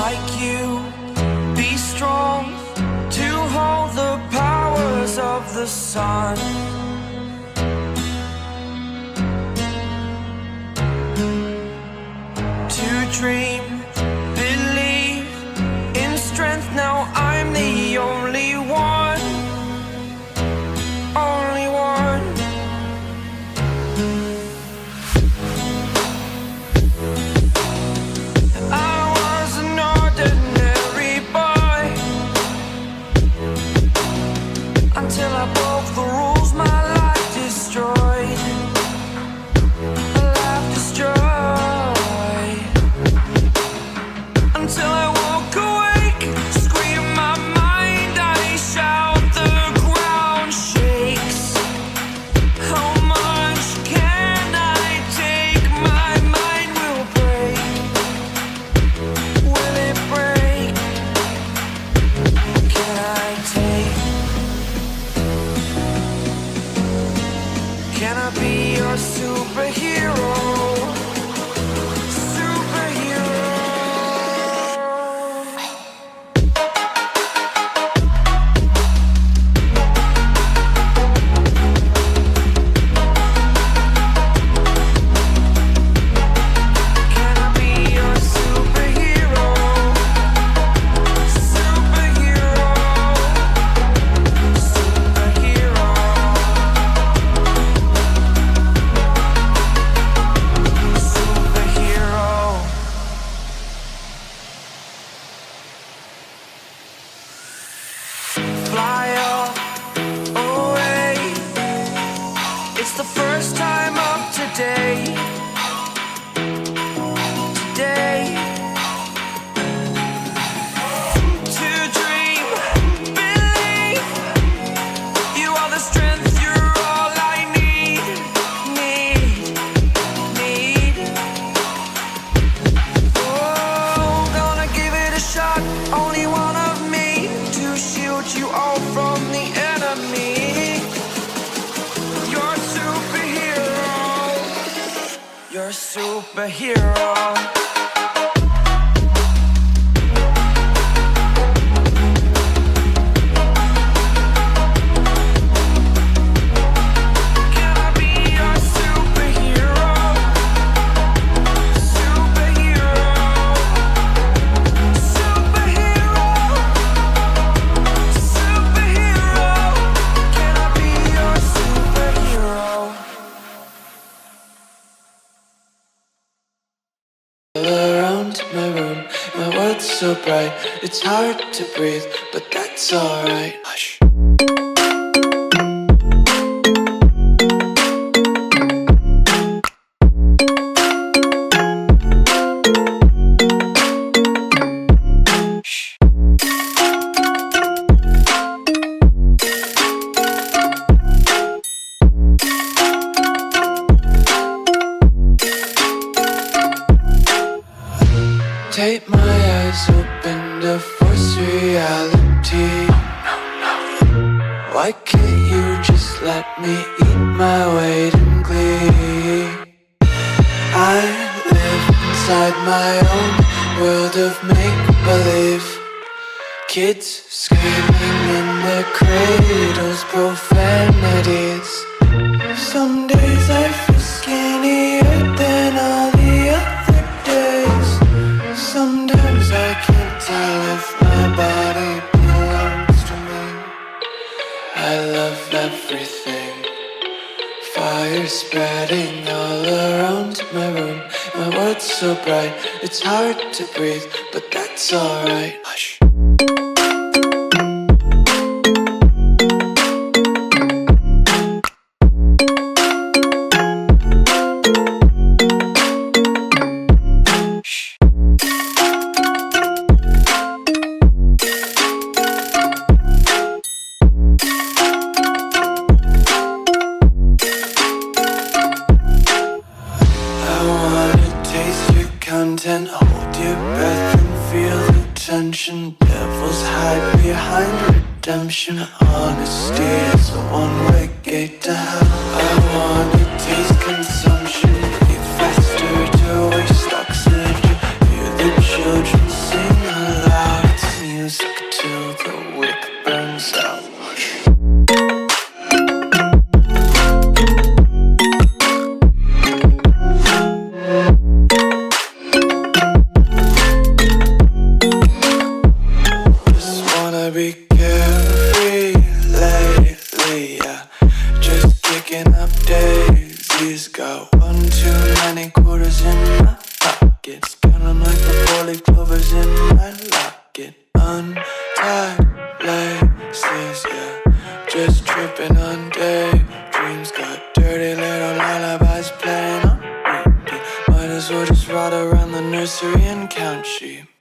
like you, be strong to hold the powers of the sun. To dream, believe in strength, now I'm the only one, only one. I was an ordinary boy until I broke the rules, my life destroyed, a life destroyed. Until I woke awake, scream my mind, I shout, the ground shakes. How much can I take? My mind will break. Will it break? Can I take? Can I be your superhero? Fly up, away. It's the first time of today. Today. To dream, believe. You are the strength, you're all I need. Oh, gonna give it a shot. Only one of me to shield you all from the enemy. You're a superhero. You're a superhero. Can I be your superhero? Superhero. Superhero. Superhero. Can I be your superhero? All around my room, my world's so bright, it's hard to breathe, but that's alright. Hush. Take my eyes open to force reality. Why can't you just let me eat my weight in glee? I live inside my own world of make-believe. Kids screaming in their cradles, profanities. Some days I feel skinnier than all the other days. Sometimes I can't tell if my body belongs to me. I love everything. Fire spreading all around my room. My world's so bright, it's hard to breathe, but that's alright. Hush. Content, hold your breath and feel the tension. Devils hide behind redemption. Honesty is a one-way gate to hell. I wanna taste consumption. Breathe faster to waste oxygen. Hear the children sing. places, yeah. Just tripping on daydreams. Got dirty little lullabies playing on repeat. Might as well just ride around the nursery and count sheep.